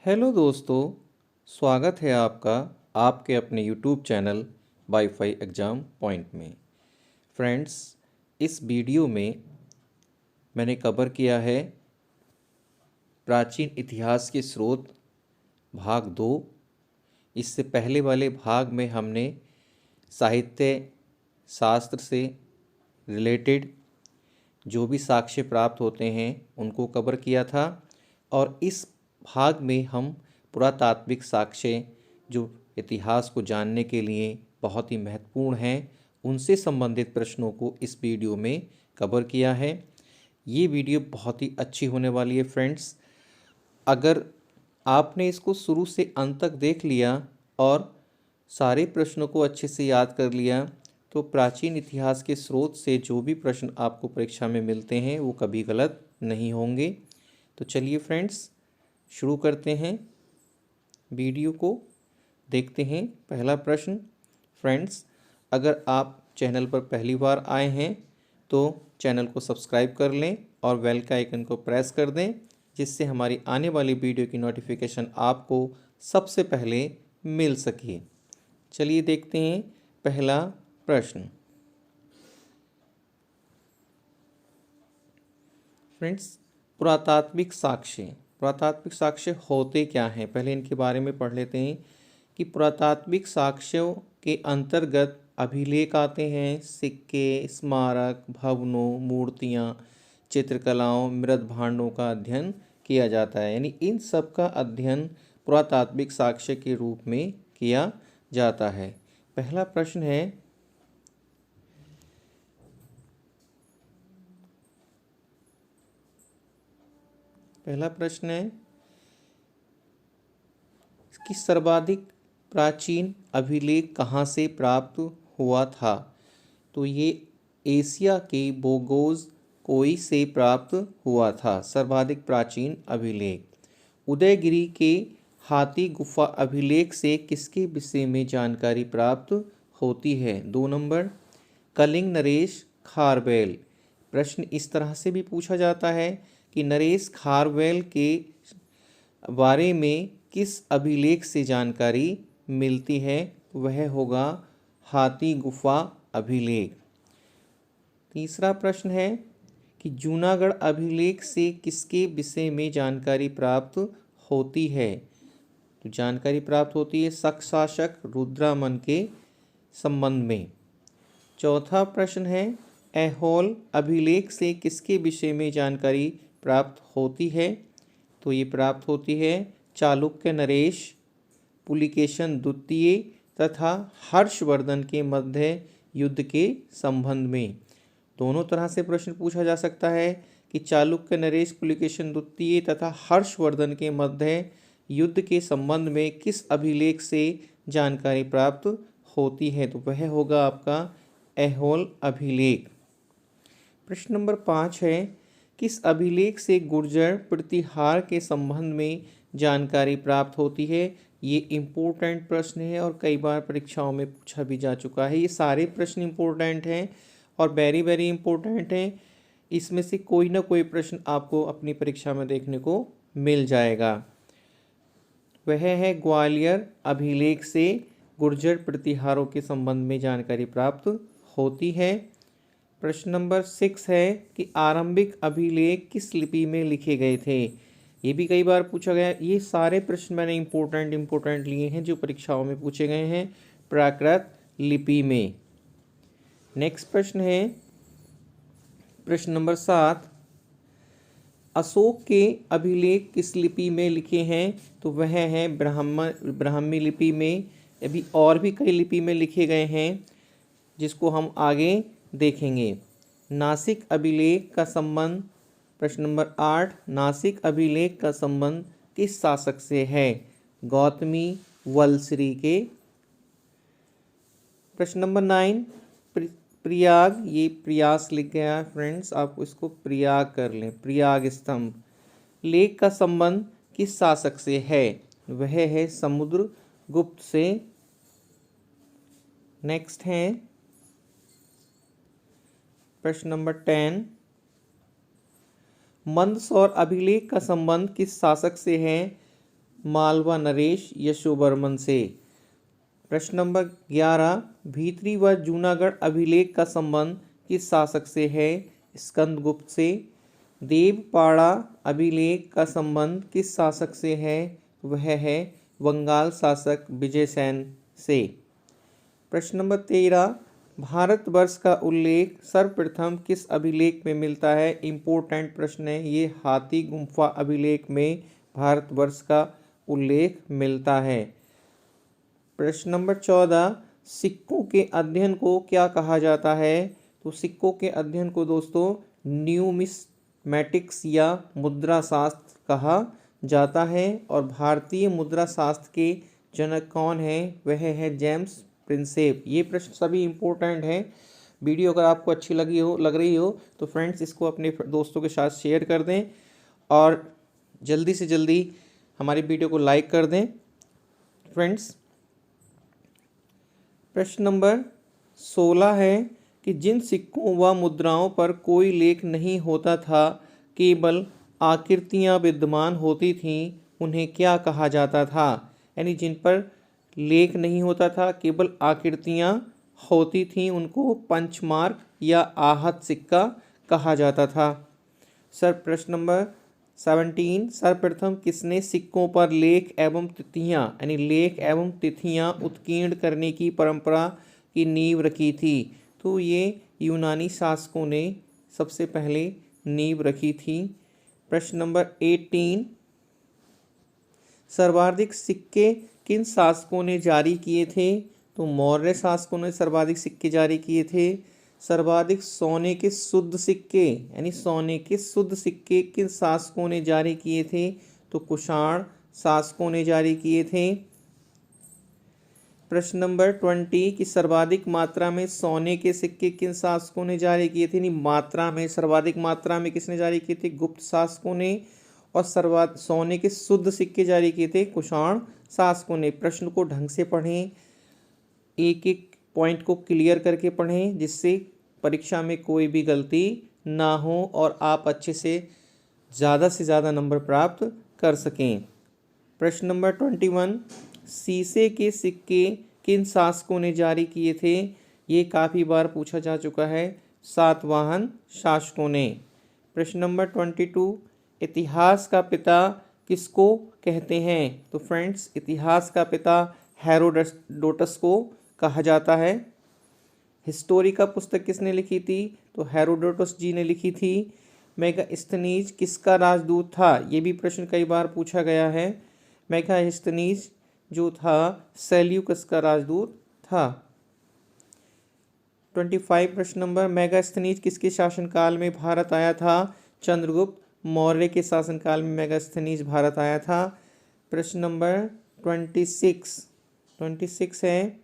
Hello दोस्तों, स्वागत है आपका आपके अपने YouTube channel wifi exam point में। फ्रेंड्स, इस वीडियो में मैंने कवर किया है प्राचीन इतिहास के स्रोत भाग 2। इससे पहले वाले भाग में हमने साहित्य शास्त्र से रिलेटेड जो भी साक्ष्य प्राप्त होते हैं उनको कवर किया था, और इस भाग में हम पुरातात्विक साक्ष्य जो इतिहास को जानने के लिए बहुत ही महत्वपूर्ण हैं उनसे संबंधित प्रश्नों को इस वीडियो में कवर किया है। ये वीडियो बहुत ही अच्छी होने वाली है फ्रेंड्स। अगर आपने इसको शुरू से अंत तक देख लिया और सारे प्रश्नों को अच्छे से याद कर लिया तो प्राचीन इतिहास के स्रोत से जो भी प्रश्न आपको परीक्षा में मिलते हैं वो कभी गलत नहीं होंगे। तो चलिए फ्रेंड्स, शुरू करते हैं वीडियो को। देखते हैं पहला प्रश्न। फ्रेंड्स, अगर आप चैनल पर पहली बार आए हैं तो चैनल को सब्सक्राइब कर लें और बेल का आइकन को प्रेस कर दें, जिससे हमारी आने वाली वीडियो की नोटिफिकेशन आपको सबसे पहले मिल सके। चलिए देखते हैं पहला प्रश्न। फ्रेंड्स, पुरातात्विक साक्ष्य होते क्या हैं, पहले इनके बारे में पढ़ लेते हैं कि पुरातात्विक साक्ष्यों के अंतर्गत अभिलेख आते हैं। सिक्के, स्मारक, भवनों, मूर्तियाँ, चित्रकलाओं, मृत भांडों का अध्ययन किया जाता है। यानी इन सब का अध्ययन पुरातात्विक साक्ष्य के रूप में किया जाता है। पहला प्रश्न है, कि सर्वाधिक प्राचीन अभिलेख कहाँ से प्राप्त हुआ था। तो ये एशिया के बोगोज कोई से प्राप्त हुआ था सर्वाधिक प्राचीन अभिलेख। उदयगिरी के हाथी गुफा अभिलेख से किसके विषय में जानकारी प्राप्त होती है। 2 नंबर, कलिंग नरेश खारवेल। प्रश्न इस तरह से भी पूछा जाता है कि नरेश खारवेल के बारे में किस अभिलेख से जानकारी मिलती है। वह होगा हाथी गुफा अभिलेख। तीसरा प्रश्न है कि जूनागढ़ अभिलेख से किसके विषय में जानकारी प्राप्त होती है। तो जानकारी प्राप्त होती है शक शासक रुद्रमन के संबंध में। चौथा प्रश्न है, ऐहोल अभिलेख से किसके विषय में जानकारी प्राप्त होती है। तो ये प्राप्त होती है चालुक्य नरेश, पुलिकेशन द्वितीय तथा हर्षवर्धन के मध्य युद्ध के संबंध में। दोनों तरह से प्रश्न पूछा जा सकता है कि चालुक्य नरेश, पुलिकेशन द्वितीय तथा हर्षवर्धन के मध्य युद्ध के संबंध में किस अभिलेख से जानकारी प्राप्त होती है। तो वह होगा आपका ऐहोल अभिलेख। प्रश्न नंबर 5 है, किस अभिलेख से गुर्जर प्रतिहार के संबंध में जानकारी प्राप्त होती है। ये इम्पोर्टेंट प्रश्न है और कई बार परीक्षाओं में पूछा भी जा चुका है। ये सारे प्रश्न इम्पोर्टेंट हैं और वेरी वेरी इम्पोर्टेंट हैं। इसमें से कोई ना कोई प्रश्न आपको अपनी परीक्षा में देखने को मिल जाएगा। वह है ग्वालियर अभिलेख से गुर्जर प्रतिहारों के संबंध में जानकारी प्राप्त होती है। प्रश्न नंबर 6 है कि आरंभिक अभिलेख किस लिपि में लिखे गए थे। ये भी कई बार पूछा गया। ये सारे प्रश्न मैंने इम्पोर्टेंट लिए हैं जो परीक्षाओं में पूछे गए हैं प्राकृत लिपि में। नेक्स्ट प्रश्न है प्रश्न नंबर 7, अशोक के अभिलेख किस लिपि में लिखे हैं। तो वह है ब्राह्मी लिपि में। अभी और भी कई लिपि में लिखे गए हैं जिसको हम आगे देखेंगे। नासिक अभिलेख का संबंध, प्रश्न नंबर 8, नासिक अभिलेख का संबंध किस शासक से है। गौतमी वलसरी के। प्रश्न नंबर 9, प्रयाग, ये प्रयास लिख गया है फ्रेंड्स, आप इसको प्रयाग कर लें। प्रयाग स्तंभ लेख का संबंध किस शासक से है। वह है समुद्रगुप्त से। नेक्स्ट है प्रश्न नंबर 10, मंदसौर अभिलेख का संबंध किस शासक से है। मालवा नरेश यशोवर्मन से। प्रश्न नंबर 11, भीतरी व जूनागढ़ अभिलेख का संबंध किस शासक से है? स्कंदगुप्त से। देवपाड़ा अभिलेख का संबंध किस शासक से है? वह है बंगाल शासक विजयसेन से। प्रश्न नंबर 13, भारतवर्ष का उल्लेख सर्वप्रथम किस अभिलेख में मिलता है? इम्पोर्टेंट प्रश्न है ये। हाथी गुम्फा अभिलेख में भारतवर्ष का उल्लेख मिलता है। प्रश्न नंबर 14, सिक्कों के अध्ययन को क्या कहा जाता है? तो सिक्कों के अध्ययन को दोस्तों न्यूमिस्मैटिक्स या मुद्रा शास्त्र कहा जाता है। और भारतीय मुद्रा शास्त्र के जनक कौन है? वह है जेम्स प्रिंसेप। ये प्रश्न सभी इम्पोर्टेंट हैं। वीडियो अगर आपको अच्छी लग रही हो तो फ्रेंड्स इसको अपने दोस्तों के साथ शेयर कर दें और जल्दी से जल्दी हमारी वीडियो को लाइक कर दें फ्रेंड्स। प्रश्न नंबर 16 है कि जिन सिक्कों व मुद्राओं पर कोई लेख नहीं होता था, केवल आकृतियाँ विद्यमान होती थीं, उन्हें क्या कहा जाता था? यानी जिन पर लेख नहीं होता था, केवल आकृतियाँ होती थीं, उनको पंचमार्क या आहत सिक्का कहा जाता था। सर प्रश्न नंबर 17, सर्वप्रथम किसने सिक्कों पर लेख एवं तिथियाँ यानी लेख एवं तिथियाँ उत्कीर्ण करने की परंपरा की नींव रखी थी? तो ये यूनानी शासकों ने सबसे पहले नींव रखी थी। प्रश्न नंबर 18, सर्वाधिक सिक्के किन शासकों ने जारी किए थे? तो मौर्य शासकों ने सर्वाधिक सिक्के जारी किए थे। सर्वाधिक सोने के शुद्ध सिक्के यानी सोने के शुद्ध सिक्के किन शासकों ने जारी किए थे? तो कुषाण शासकों ने जारी किए थे। प्रश्न नंबर 20 की सर्वाधिक मात्रा में सोने के सिक्के किन शासकों ने जारी किए थे? मात्रा में सर्वाधिक मात्रा में किसने जारी किए थे? गुप्त शासकों ने। और सोने के शुद्ध सिक्के जारी किए थे कुषाण शासकों ने। प्रश्न को ढंग से पढ़ें, एक एक पॉइंट को क्लियर करके पढ़ें जिससे परीक्षा में कोई भी गलती ना हो और आप अच्छे से ज़्यादा नंबर प्राप्त कर सकें। प्रश्न नंबर 21, शीशे के सिक्के किन शासकों ने जारी किए थे? ये काफ़ी बार पूछा जा चुका है, सातवाहन शासकों ने। प्रश्न नंबर 22, इतिहास का पिता किसको कहते हैं? तो फ्रेंड्स इतिहास का पिता हेरोडोटस को कहा जाता है। हिस्टोरिका पुस्तक किसने लिखी थी? तो हेरोडोटस जी ने लिखी थी। मेगास्थनीज किसका राजदूत था? ये भी प्रश्न कई बार पूछा गया है। मेगास्थनीज जो था सेल्यूकस का राजदूत था। 25 प्रश्न नंबर, मेगास्थनीज किसके शासनकाल में भारत आया था? चंद्रगुप्त मौर्य के शासनकाल में मेगास्थनीज भारत आया था। प्रश्न नंबर 26 है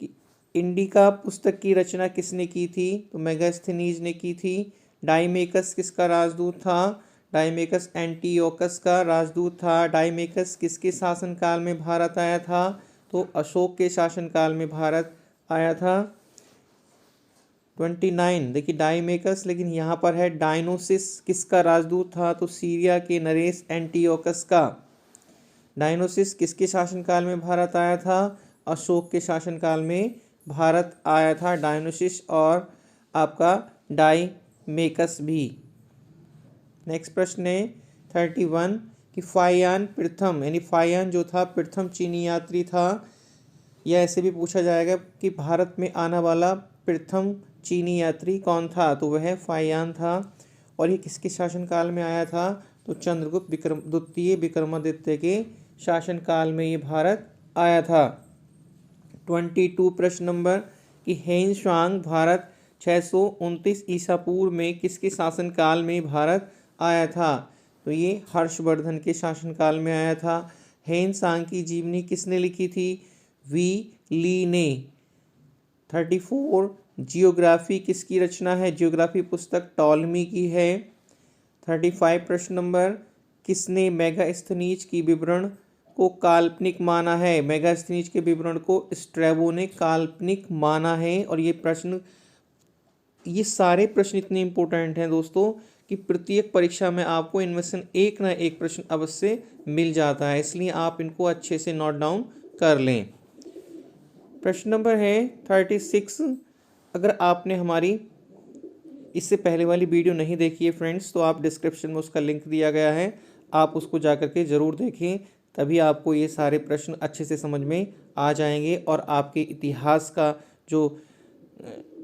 कि इंडिका पुस्तक की रचना किसने की थी? तो मेगास्थनीज ने की थी। डाइमेकस किसका राजदूत था? डाइमेकस एंटियोकस का राजदूत था। डाइमेकस किसके शासनकाल में भारत आया था? तो अशोक के शासनकाल में भारत आया था। 29 देखिए डाइमेकस, लेकिन यहाँ पर है डायनोसिस किसका राजदूत था? तो सीरिया के नरेश एंटियोकस का। डायनोसिस किसके शासनकाल में भारत आया था? अशोक के शासनकाल में भारत आया था डायनोसिस और आपका डाइमेकस भी। नेक्स्ट प्रश्न है 31 कि फाहियान प्रथम यानी फाहियान जो था प्रथम चीनी यात्री था। यह ऐसे भी पूछा जाएगा कि भारत में आने वाला प्रथम चीनी यात्री कौन था? तो वह फाहियान था। और ये किसके शासनकाल में आया था? तो चंद्रगुप्त द्वितीय विक्रमादित्य के शासनकाल में ये भारत आया था। 22 प्रश्न नंबर कि हेनशांग भारत 629 ईसा पूर्व में किसके शासनकाल में भारत आया था? तो ये हर्षवर्धन के शासनकाल में आया था। हेनशांग की जीवनी किसने लिखी थी? वी ली ने। 34 जियोग्राफी किसकी रचना है? जियोग्राफी पुस्तक टॉलमी की है। 35 प्रश्न नंबर किसने मेगास्थनीज की विवरण को काल्पनिक माना है? मेगास्थनीज के विवरण को स्ट्रैबो ने काल्पनिक माना है। और ये सारे प्रश्न इतने इम्पोर्टेंट हैं दोस्तों कि प्रत्येक परीक्षा में आपको इनमें से एक ना एक प्रश्न अवश्य मिल जाता है, इसलिए आप इनको अच्छे से नोट डाउन कर लें। प्रश्न नंबर है 36। अगर आपने हमारी इससे पहले वाली वीडियो नहीं देखी है फ्रेंड्स, तो आप डिस्क्रिप्शन में उसका लिंक दिया गया है, आप उसको जा कर के ज़रूर देखें, तभी आपको ये सारे प्रश्न अच्छे से समझ में आ जाएंगे और आपके इतिहास का जो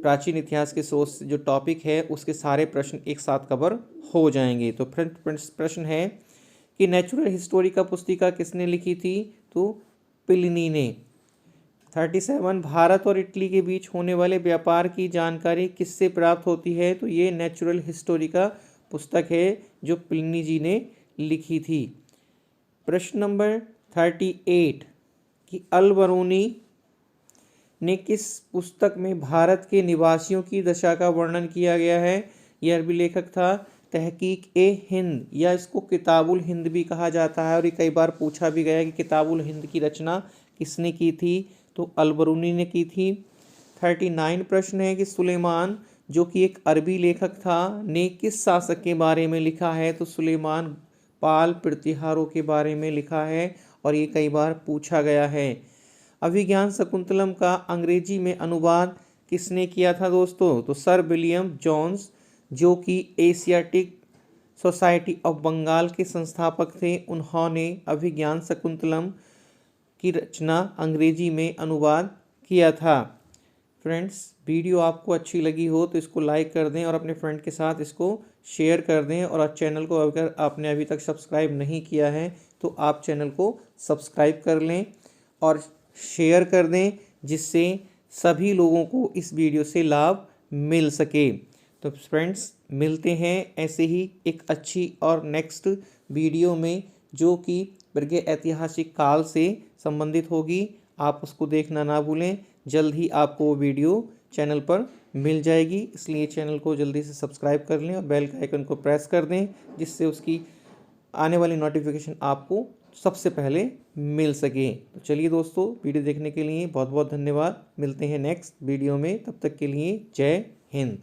प्राचीन इतिहास के सोर्स जो टॉपिक है उसके सारे प्रश्न एक साथ कवर हो जाएंगे। तो प्रश्न है कि नेचुरल हिस्टोरी का पुस्तिका किसने लिखी थी? तो प्लिनी ने। 37 भारत और इटली के बीच होने वाले व्यापार की जानकारी किससे प्राप्त होती है? तो ये नेचुरल हिस्टोरी का पुस्तक है जो प्लिनी जी ने लिखी थी। प्रश्न नंबर 38 कि अल-बरूनी ने किस पुस्तक में भारत के निवासियों की दशा का वर्णन किया गया है? यह अरबी लेखक था तहकीक ए हिंद, या इसको किताबुल हिंद भी कहा जाता है और ये कई बार पूछा भी गया कि किताबुल हिंद की रचना किसने की थी? तो अल-बरूनी ने की थी। 39 प्रश्न है कि सुलेमान जो कि एक अरबी लेखक था ने किस शासक के बारे में लिखा है? तो सुलेमान पाल प्रतिहारों के बारे में लिखा है और ये कई बार पूछा गया है। अभिज्ञान शकुंतलम का अंग्रेजी में अनुवाद किसने किया था दोस्तों? तो सर विलियम जोन्स जो कि एशियाटिक सोसाइटी ऑफ बंगाल के संस्थापक थे, उन्होंने अभिज्ञान शकुंतलम की रचना अंग्रेजी में अनुवाद किया था। फ्रेंड्स, वीडियो आपको अच्छी लगी हो तो इसको लाइक कर दें और अपने फ्रेंड के साथ इसको शेयर कर दें, और चैनल को अगर आपने अभी तक सब्सक्राइब नहीं किया है तो आप चैनल को सब्सक्राइब कर लें और शेयर कर दें, जिससे सभी लोगों को इस वीडियो से लाभ मिल सके। तो फ्रेंड्स, मिलते हैं ऐसे ही एक अच्छी और नेक्स्ट वीडियो में जो कि वर्ग ऐतिहासिक काल से संबंधित होगी। आप उसको देखना ना भूलें, जल्द ही आपको वो वीडियो चैनल पर मिल जाएगी, इसलिए चैनल को जल्दी से सब्सक्राइब कर लें और बेल के आइकन को प्रेस कर दें, जिससे उसकी आने वाली नोटिफिकेशन आपको सबसे पहले मिल सके। तो चलिए दोस्तों, वीडियो देखने के लिए बहुत बहुत धन्यवाद। मिलते हैं नेक्स्ट वीडियो में, तब तक के लिए जय हिंद।